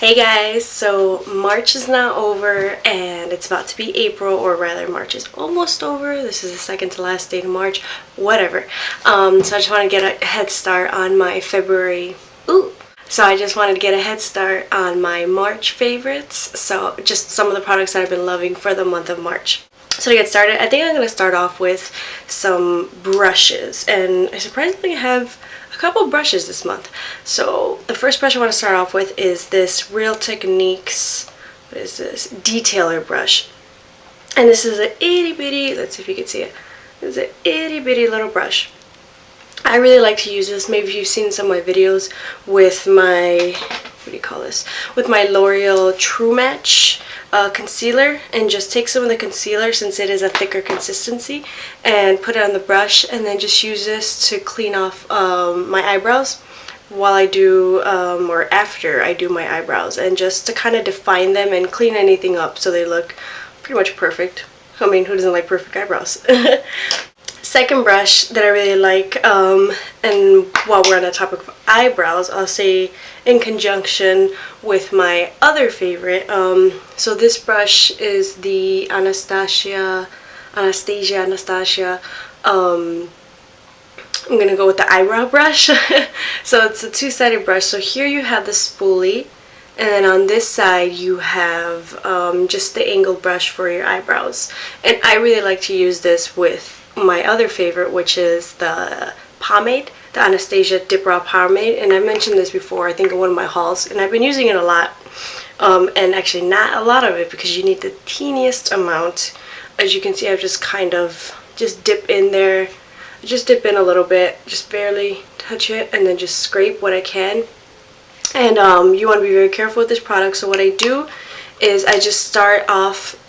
Hey guys, so March is now over and it's about to be April, or rather March is almost over. This is the second to last day of March, whatever. So I just want to get a head start on my February. So I just wanted to get a head start on my March favorites. So just some of the products that I've been loving for the month of March. So to get started, I think I'm going to start off with some brushes, and I surprisingly have a couple brushes this month. So the first brush I want to start off with is this Real Techniques, what is this, detailer brush. And this is an itty bitty, let's see if you can see it. This is an itty bitty little brush. I really like to use this. Maybe you've seen some of my videos with my, what do you call this, with my L'Oreal True Match concealer, and just take some of the concealer, since it is a thicker consistency, and put it on the brush, and then just use this to clean off my eyebrows while I do, or after I do my eyebrows, and just to kind of define them and clean anything up so they look pretty much perfect. I mean, who doesn't like perfect eyebrows? Second brush that I really like, and while we're on the topic of eyebrows, I'll say in conjunction with my other favorite. So this brush is the Anastasia. I'm gonna go with the eyebrow brush. So it's a two-sided brush. So here you have the spoolie, and then on this side you have just the angled brush for your eyebrows. And I really like to use this with my other favorite, which is the pomade, the Anastasia Dip Brow Pomade. And I mentioned this before, I think, in one of my hauls, and I've been using it a lot. And actually not a lot of it, because you need the teeniest amount. As you can see, I've just kind of just dip in there, just dip in a little bit, just barely touch it, and then just scrape what I can. And you want to be very careful with this product. So what I do is I just start off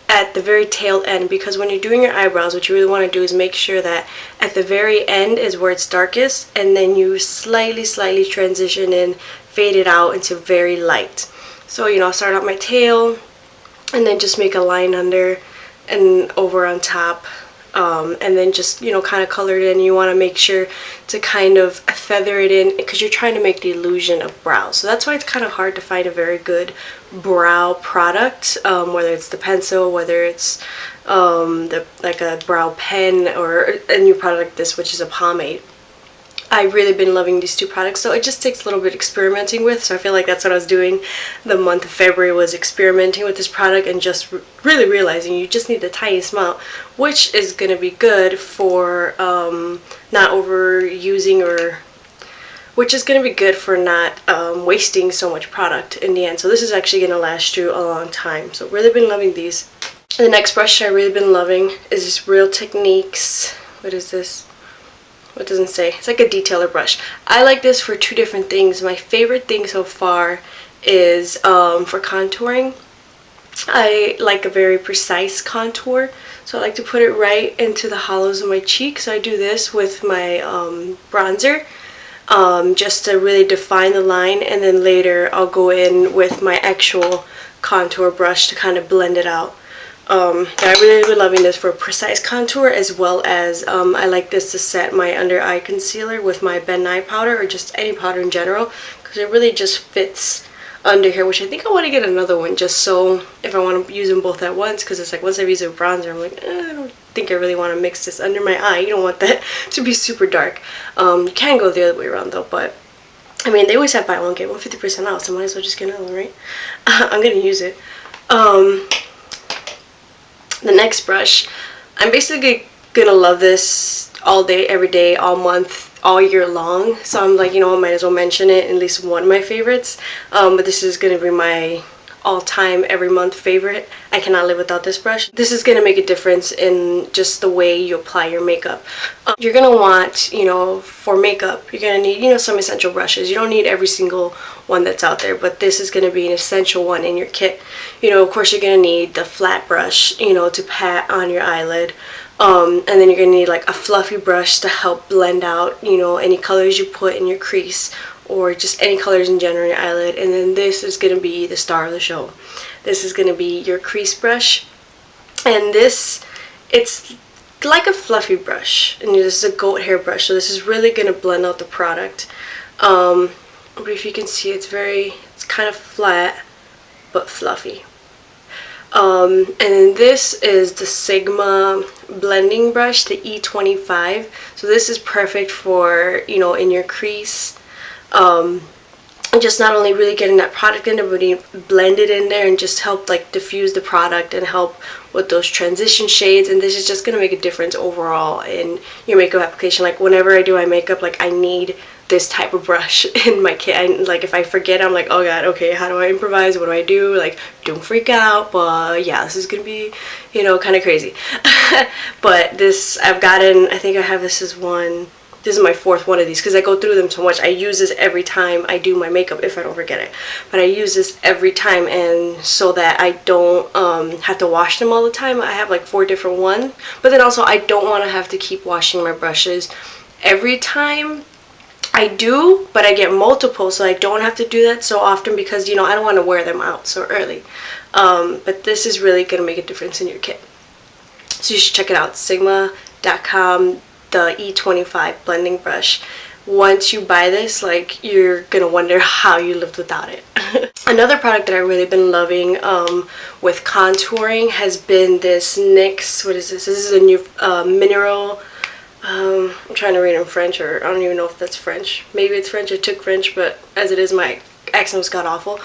at the very tail end, because when you're doing your eyebrows, what you really want to do is make sure that at the very end is where it's darkest, and then you slightly transition in, fade it out into very light. So, you know, I'll start out my tail and then just make a line under and over on top, and then just, you know, kind of color it in. You want to make sure to kind of feather it in, because you're trying to make the illusion of brows. So that's why it's kind of hard to find a very good brow product, whether it's the pencil, whether it's like a brow pen, or a new product like this, which is a pomade. I've really been loving these two products, so it just takes a little bit experimenting with. So I feel like that's what I was doing the month of February, was experimenting with this product and just really realizing you just need the tiniest amount, which is going to be good for not overusing, or which is going to be good for not wasting so much product in the end. So this is actually going to last you a long time. So really been loving these. The next brush I've really been loving is this Real Techniques. What is this? What doesn't say? It's like a detailer brush. I like this for two different things. My favorite thing so far is for contouring. I like a very precise contour, so I like to put it right into the hollows of my cheeks. So I do this with my bronzer, just to really define the line, and then later I'll go in with my actual contour brush to kind of blend it out. I'm really loving this for a precise contour, as well as I like this to set my under eye concealer with my Ben Nye powder, or just any powder in general, because it really just fits under here, which I think I want to get another one, just so if I want to use them both at once, because it's like once I've used a bronzer, I'm like, I don't think I really want to mix this under my eye. You don't want that to be super dark. You can go the other way around though, but I mean, they always have buy one get one 50% off, so might as well just get another one, right? I'm gonna use it. The next brush, I'm basically gonna love this all day, every day, all month, all year long. So I'm like, you know, I might as well mention it, at least one of my favorites. But this is gonna be my all-time every month favorite. I cannot live without this brush. This is gonna make a difference in just the way you apply your makeup. You're gonna want, you know, for makeup, you're gonna need, you know, some essential brushes. You don't need every single one that's out there, but this is gonna be an essential one in your kit. You know, of course, you're gonna need the flat brush, you know, to pat on your eyelid. And then you're gonna need like a fluffy brush to help blend out, you know, any colors you put in your crease, or just any colors in general in your eyelid. And then this is going to be the star of the show. This is going to be your crease brush. And this, it's like a fluffy brush, and this is a goat hair brush, so this is really going to blend out the product. but if you can see, it's kind of flat but fluffy. And then this is the Sigma blending brush, the E25. So this is perfect for, you know, in your crease. Just not only really getting that product in there, but you blend it in there and just help like diffuse the product and help with those transition shades. And this is just going to make a difference overall in your makeup application. Like whenever I do my makeup, like I need this type of brush in my kit. And like if I forget, I'm like, oh god, okay, how do I improvise? What do I do? Like, don't freak out, but yeah, this is gonna be, you know, kind of crazy. But this, I've gotten, I think I have this is my fourth one of these because I go through them so much. I use this every time I do my makeup if I don't forget it. But I use this every time, and so that I don't have to wash them all the time. I have like 4 different ones. But then also I don't want to have to keep washing my brushes every time. I do, but I get multiple, so I don't have to do that so often because, you know, I don't want to wear them out so early. But this is really going to make a difference in your kit. So you should check it out, sigma.com, the E25 blending brush. Once you buy this, like, you're going to wonder how you lived without it. Another product that I've really been loving with contouring has been this NYX, what is this? This is a new mineral. I'm trying to read in French, or I don't even know if that's French. Maybe it's French. I took French, but as it is, my accent was god awful.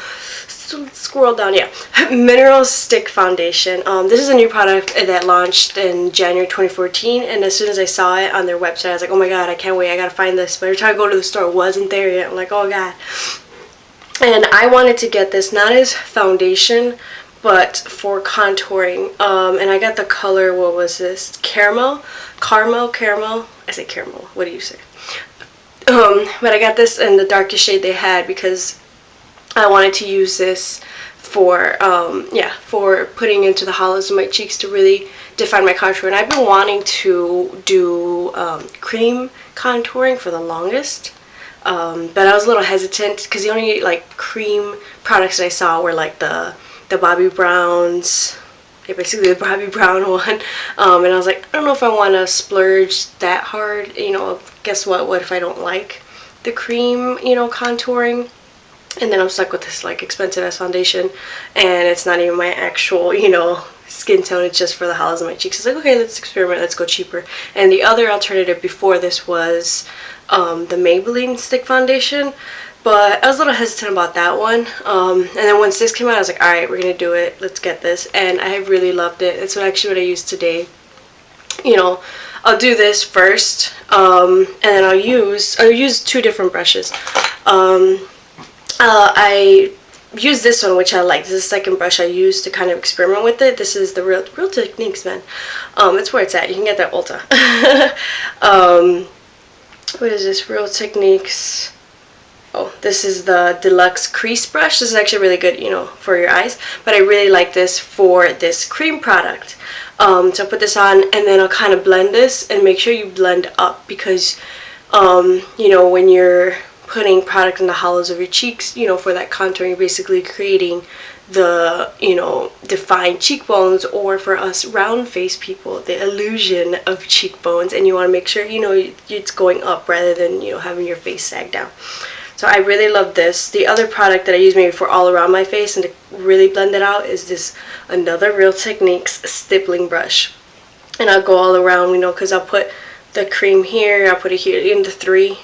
So scroll down, yeah. Mineral Stick Foundation. This is a new product that launched in January 2014, and as soon as I saw it on their website, I was like, oh my god, I can't wait, I gotta find this. But every time I go to the store, it wasn't there yet. I'm like, oh god. And I wanted to get this, not as foundation, but for contouring. And I got the color, what was this? Caramel. I say caramel, what do you say? But I got this in the darkest shade they had because I wanted to use this for for putting into the hollows of my cheeks to really define my contour. And I've been wanting to do cream contouring for the longest, but I was a little hesitant because the only like cream products that I saw were like the Bobbi Brown's. Yeah, basically the Bobbi Brown one, and I was like, I don't know if I want to splurge that hard, you know. Guess what if I don't like the cream, you know, contouring, and then I'm stuck with this like expensive ass foundation, and it's not even my actual, you know, skin tone, it's just for the hollows of my cheeks. It's like, okay, let's experiment, let's go cheaper. And the other alternative before this was the Maybelline stick foundation, but I was a little hesitant about that one. And then once this came out, I was like, alright, we're gonna do it, let's get this. And I have really loved it. It's actually what I used today. You know, I'll do this first, and then I'll use 2 different brushes. I use this one, which I like. This is the second brush I use to kind of experiment with it. This is the Real Techniques, man. It's where it's at. You can get that Ulta. What is this? Real Techniques. Oh, this is the Deluxe Crease brush. This is actually really good, you know, for your eyes. But I really like this for this cream product. So I'll put this on, and then I'll kind of blend this, and make sure you blend up because, you know, when you're putting product in the hollows of your cheeks, you know, for that contouring, you're basically creating the, you know, defined cheekbones, or for us round face people, the illusion of cheekbones. And you want to make sure, you know, it's going up rather than, you know, having your face sag down. So I really love this. The other product that I use maybe for all around my face and to really blend it out is this another Real Techniques stippling brush. And I'll go all around, you know, because I'll put the cream here, I'll put it here in the 3,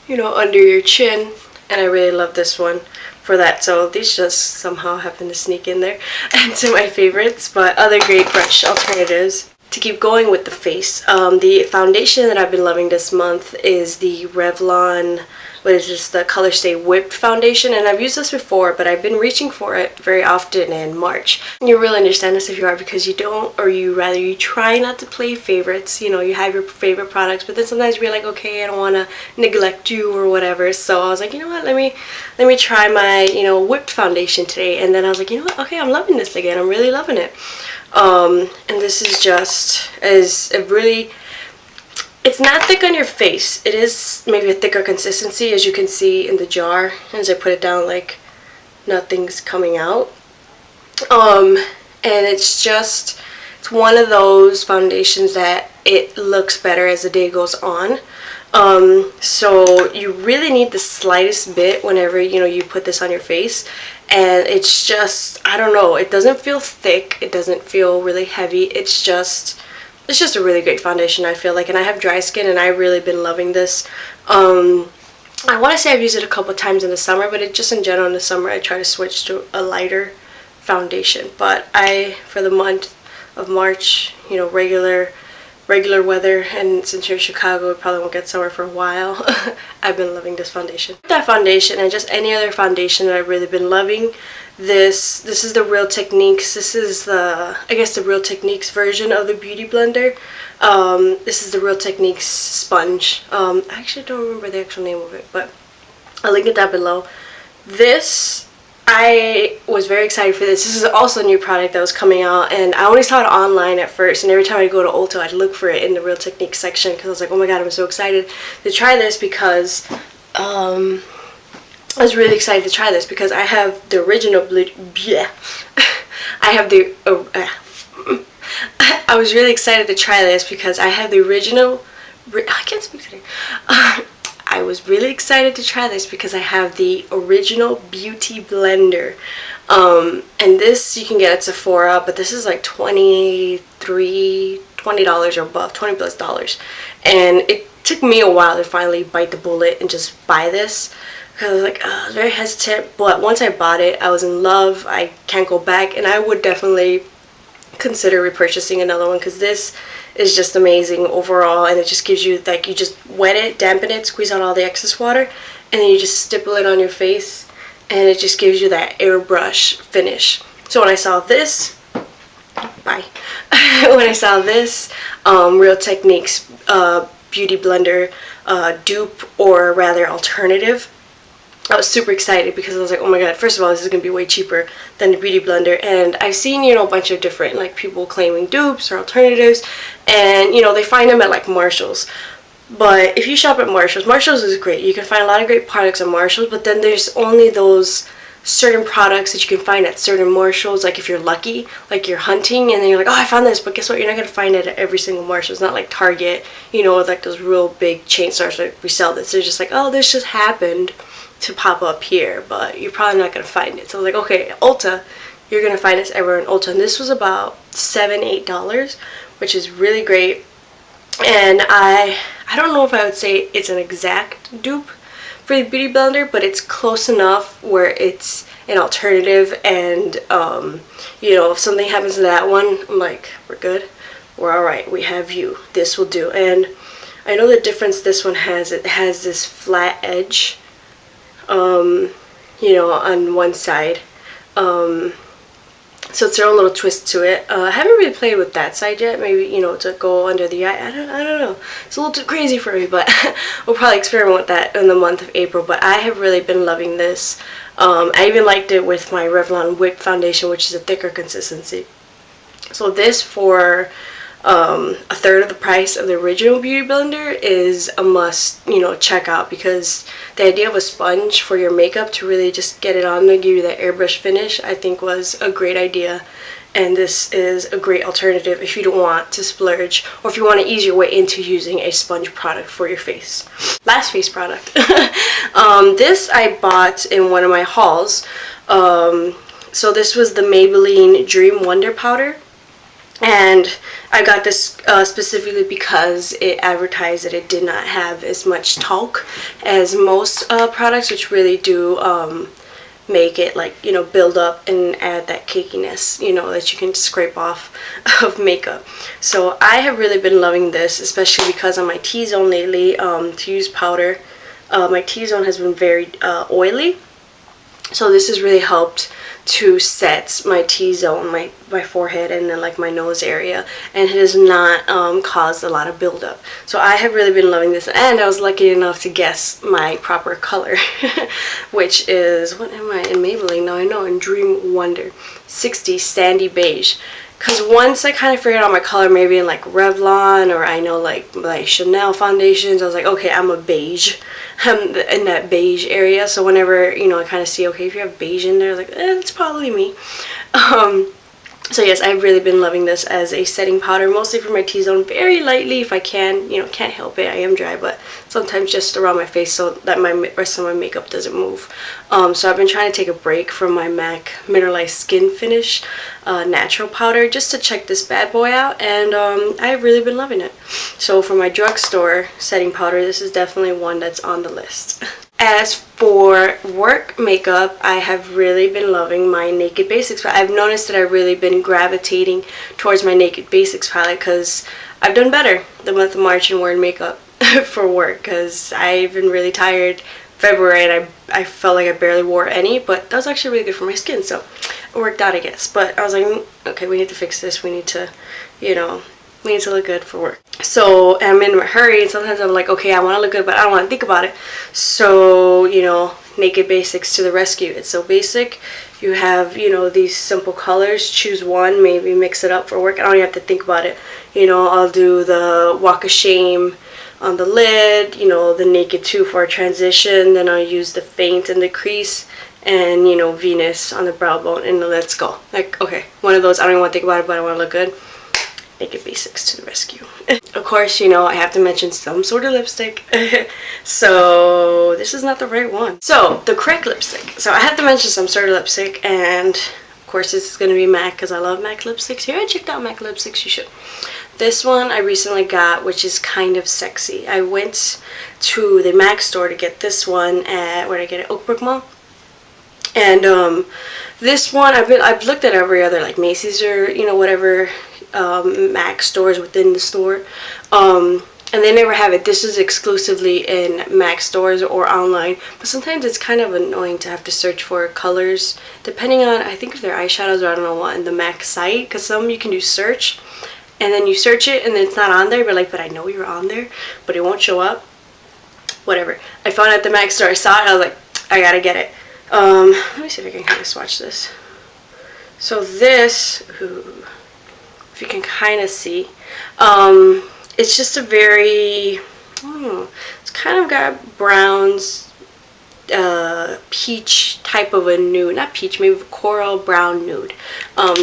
you know, under your chin. And I really love this one for that. So these just somehow happen to sneak in there into my favorites, but other great brush alternatives. To keep going with the face, the foundation that I've been loving this month is the Revlon, what is this, the Colorstay Whipped Foundation. And I've used this before, but I've been reaching for it very often in March. And you'll really understand this if you are, because you don't, or you try not to play favorites. You know, you have your favorite products, but then sometimes you're like, okay, I don't want to neglect you or whatever. So I was like, you know what, let me try my, you know, Whipped Foundation today. And then I was like, you know what, okay, I'm loving this again. I'm really loving it. And this is just it's not thick on your face. It is maybe a thicker consistency, as you can see in the jar. As I put it down, like nothing's coming out. And it's one of those foundations that it looks better as the day goes on. So you really need the slightest bit whenever, you know, you put this on your face. And it's just, I don't know, it doesn't feel thick, it doesn't feel really heavy. It's just a really great foundation, I feel like. And I have dry skin and I've really been loving this. I want to say I've used it a couple times in the summer, but it just in general in the summer I try to switch to a lighter foundation. But for the month of March, you know, regular weather, and since you're in Chicago, we probably won't get summer for a while. I've been loving this foundation. That foundation and just any other foundation that I've really been loving. This is the Real Techniques. This is the, I guess, the Real Techniques version of the Beauty Blender. This is the Real Techniques sponge. I actually don't remember the actual name of it, but I'll link it down below. This, I was very excited for this. This is also a new product that was coming out, and I only saw it online at first, and every time I go to Ulta, I'd look for it in the Real Techniques section because I was like, oh my god, I'm so excited to try this because I was really excited to try this because I have the original blue. Yeah, I have the. I was really excited to try this because I have the original. I can't speak today. I was really excited to try this because I have the original Beauty Blender. And this you can get at Sephora, but this is like $20 or above, $20+. And it took me a while to finally bite the bullet and just buy this. Because I was like, I was very hesitant, but once I bought it, I was in love. I can't go back, and I would definitely consider repurchasing another one because this is just amazing overall, and it just gives you, like, you just wet it, dampen it, squeeze out all the excess water, and then you just stipple it on your face, and it just gives you that airbrush finish. So when I saw this, when I saw this Real Techniques Beauty Blender dupe, or rather alternative, I was super excited because I was like, oh my god, first of all, this is going to be way cheaper than the Beauty Blender. And I've seen, you know, a bunch of different, like, people claiming dupes or alternatives, and, you know, they find them at, like, Marshalls. But if you shop at Marshalls, Marshalls is great. You can find a lot of great products at Marshalls, but then there's only those certain products that you can find at certain Marshalls, like if you're lucky, like you're hunting, and then you're like, oh, I found this, but guess what, you're not going to find it at every single Marshall. It's not like Target, you know, like those real big chain stores that resell this. They're just like, oh, this just happened to pop up here, but you're probably not going to find it. So I was like, okay, Ulta, you're going to find this everywhere in Ulta. And this was about $7-8, which is really great. And I don't know if I would say it's an exact dupe for the Beauty Blender, but it's close enough where it's an alternative, and you know, if something happens to that one, I'm like, we're good, we're alright, we have you, this will do. And I know the difference this one has, it has this flat edge, you know, on one side, so it's their own little twist to it. I haven't really played with that side yet, maybe, you know, to go under the eye. I don't know, it's a little too crazy for me, but we'll probably experiment with that in the month of April. But I have really been loving this. I even liked it with my Revlon Whip foundation, which is a thicker consistency. So this, for a third of the price of the original Beauty Blender, is a must, you know, check out, because the idea of a sponge for your makeup to really just get it on and give you that airbrush finish, I think was a great idea. And this is a great alternative if you don't want to splurge, or if you want to ease your way into using a sponge product for your face. Last face product. This I bought in one of my hauls. So this was the Maybelline Dream Wonder Powder. And I got this specifically because it advertised that it did not have as much talc as most products, which really do make it, like, you know, build up and add that cakiness, you know, that you can scrape off of makeup. So I have really been loving this, especially because on my T-zone lately, to use powder, my T-zone has been very oily. So this has really helped to set my T-zone, my forehead, and then like my nose area, and it has not caused a lot of buildup. So I have really been loving this, and I was lucky enough to guess my proper color, which is, what am I in Maybelline now? I know, in Dream Wonder 60 Sandy Beige. Because once I kind of figured out my color, maybe in like Revlon, or I know like my Chanel foundations, I was like, okay, I'm a beige. I'm in that beige area. So whenever, you know, I kind of see, okay, if you have beige in there, I was like, it's probably me. So yes, I've really been loving this as a setting powder, mostly for my T-zone, very lightly if I can. You know, can't help it, I am dry, but sometimes just around my face so that my rest of my makeup doesn't move. So I've been trying to take a break from my MAC Mineralized Skin Finish natural powder just to check this bad boy out, and I've really been loving it. So for my drugstore setting powder, this is definitely one that's on the list. As for work makeup, I have really been loving my Naked Basics palette. I've noticed that I've really been gravitating towards my Naked Basics palette because I've done better the month of March in wearing makeup for work, because I've been really tired. February and I felt like I barely wore any, but that was actually really good for my skin, so it worked out, I guess. But I was like, okay, we need to fix this. We need to, you know, we need to look good for work. So I'm in a hurry, and sometimes I'm like, okay, I want to look good, but I don't want to think about it. So, you know, Naked Basics to the rescue. It's so basic. You have, you know, these simple colors. Choose one, maybe mix it up for work. I don't even have to think about it. You know, I'll do the Walk of Shame on the lid, you know, the Naked 2 for a transition, then I'll use the Faint and the Crease, and, you know, Venus on the brow bone, and let's go. Like, okay, one of those, I don't even want to think about it, but I want to look good. Naked Basics to the rescue. Of course, you know, I have to mention some sort of lipstick. So this is not the right one. So the correct lipstick. So I have to mention some sort of lipstick, and of course this is going to be MAC because I love MAC lipsticks. Here, I checked out MAC lipsticks, you should. This one I recently got, which is Kind of Sexy. I went to the MAC store to get this one at, where did I get it? Oakbrook Mall. And this one, I've looked at every other, like Macy's or, you know, whatever MAC stores within the store, and they never have it. This is exclusively in MAC stores or online, but sometimes it's kind of annoying to have to search for colors depending on, I think, if they're eyeshadows or I don't know what, in the MAC site, because some you can do search and then you search it and then it's not on there, but like, but I know you're on there, but it won't show up. Whatever. I found it at the MAC store, I saw it, I was like, I gotta get it. Let me see if I can kind of swatch this. So this, ooh, if you can kind of see, it's just a very, it's kind of got browns, peach type of a nude, not peach, maybe coral brown nude.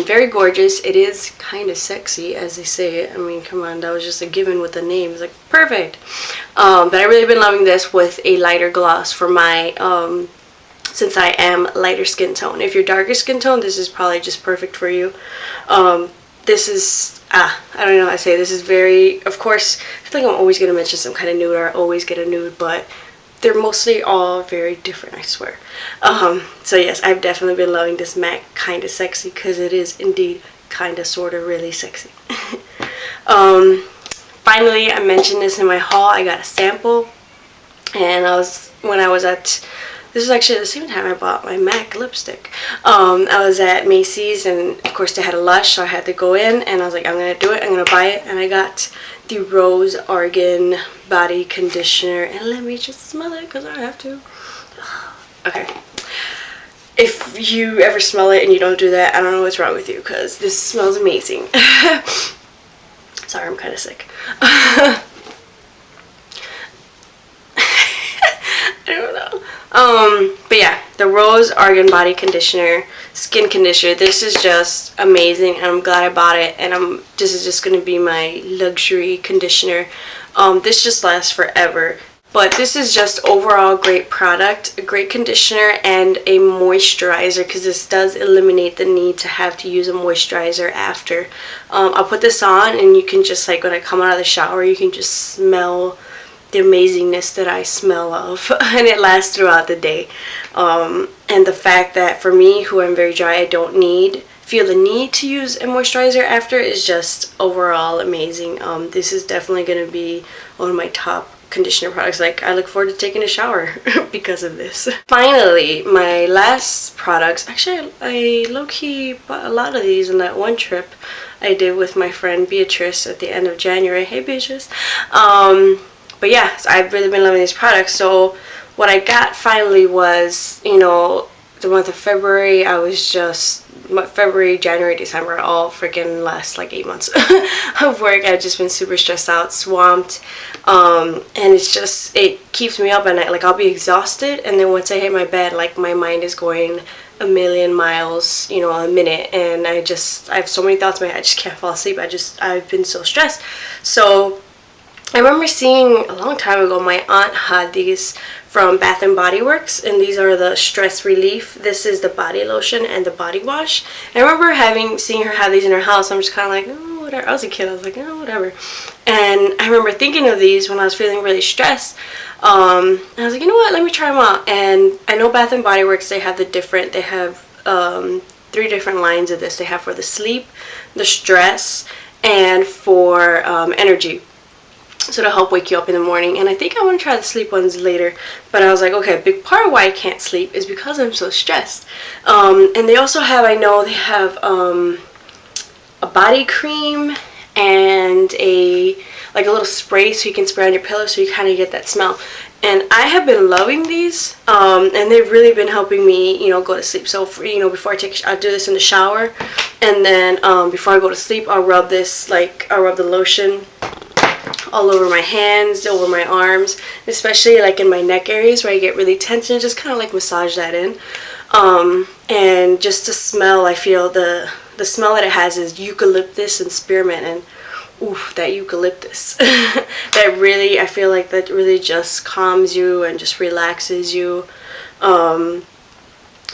Very gorgeous. It is kind of sexy, as they say. I mean, come on, that was just a given with the name. It's like perfect. But I really been loving this with a lighter gloss for my since I am lighter skin tone. If you're darker skin tone, this is probably just perfect for you. This is, I don't know how to say, this is very, of course, I feel like I'm always going to mention some kind of nude, or I always get a nude, but they're mostly all very different, I swear. So yes, I've definitely been loving this MAC Kind of Sexy, because it is indeed kind of, sort of, really sexy. Finally, I mentioned this in my haul, I got a sample, and when I was at, this was actually the same time I bought my MAC lipstick. I was at Macy's, and of course they had a Lush, so I had to go in, and I was like, I'm gonna do it, I'm gonna buy it, and I got the Rose Argan body conditioner, and let me just smell it because I have to. Okay, if you ever smell it and you don't do that, I don't know what's wrong with you, because this smells amazing. Sorry, I'm kind of sick. I don't know. But yeah, the Rose Argan body conditioner, skin conditioner. This is just amazing, and I'm glad I bought it. And this is just gonna be my luxury conditioner. This just lasts forever. But this is just overall great product, a great conditioner, and a moisturizer, because this does eliminate the need to have to use a moisturizer after. I'll put this on, and you can just, like, when I come out of the shower, you can just smell the amazingness that I smell of, and it lasts throughout the day. And the fact that for me, who I'm very dry, I don't feel the need to use a moisturizer after is just overall amazing. This is definitely going to be one of my top conditioner products. Like, I look forward to taking a shower because of this. Finally, my last products, actually I low-key bought a lot of these in that one trip I did with my friend Beatrice at the end of January. Hey Beatrice. But yeah, so I've really been loving these products. So what I got finally was, you know, the month of February, I was just February, January, December, all freaking last like 8 months of work. I've just been super stressed out, swamped, and it keeps me up at night. Like I'll be exhausted, and then once I hit my bed, like my mind is going a million miles, you know, a minute, and I have so many thoughts in my head. I just can't fall asleep. I've been so stressed. So I remember seeing a long time ago, my aunt had these from Bath and Body Works, and these are the stress relief. This is the body lotion and the body wash. And I remember seeing her have these in her house. I'm just kind of like, oh, whatever. I was a kid. I was like, oh, whatever. And I remember thinking of these when I was feeling really stressed. And I was like, you know what? Let me try them out. And I know Bath and Body Works, they have 3 different lines of this. They have for the sleep, the stress, and for energy. So to help wake you up in the morning. And I think I want to try the sleep ones later, but I was like, okay, a big part of why I can't sleep is because I'm so stressed. And they also have, I know they have a body cream and a little spray so you can spray on your pillow so you kind of get that smell. And I have been loving these, and they've really been helping me, you know, go to sleep. So before I'll do this in the shower, and then before I go to sleep, I'll rub the lotion all over my hands, over my arms, especially like in my neck areas where I get really tense, and just kind of like massage that in. And just the smell, I feel the smell that it has is eucalyptus and spearmint, and oof, that eucalyptus that really, I feel like that really just calms you and just relaxes you.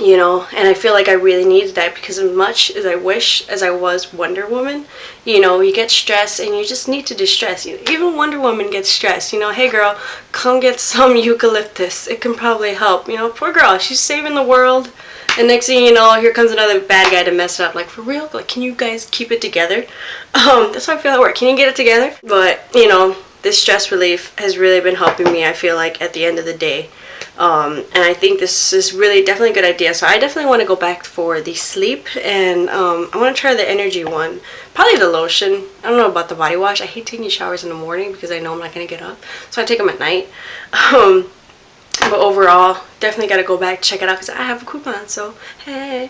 You know, and I feel like I really needed that, because as much as I wish as I was Wonder Woman, you know, you get stressed and you just need to distress. Even Wonder Woman gets stressed, you know, hey girl, come get some eucalyptus. It can probably help, you know, poor girl, she's saving the world. And next thing you know, here comes another bad guy to mess it up. Like, for real? Like, can you guys keep it together? That's how I feel at work. Can you get it together? But, you know, this stress relief has really been helping me, I feel like, at the end of the day. And I think this is really definitely a good idea. So I definitely want to go back for the sleep, and I want to try the energy one. Probably the lotion. I don't know about the body wash. I hate taking showers in the morning because I know I'm not going to get up. So I take them at night. But overall, definitely got to go back, check it out, because I have a coupon, so hey.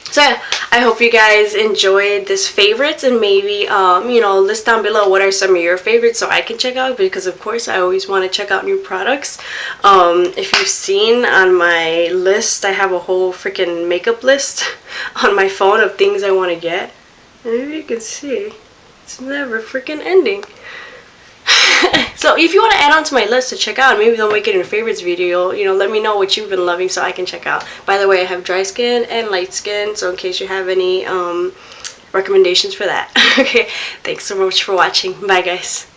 So yeah, I hope you guys enjoyed this favorites, and maybe, you know, list down below what are some of your favorites so I can check out, because of course I always want to check out new products. If you've seen on my list, I have a whole freaking makeup list on my phone of things I want to get. And if you can see, it's never freaking ending. So if you want to add on to my list to check out, maybe they'll make it in a favorites video, you know, let me know what you've been loving so I can check out. By the way, I have dry skin and light skin, so in case you have any recommendations for that. Okay, thanks so much for watching. Bye guys.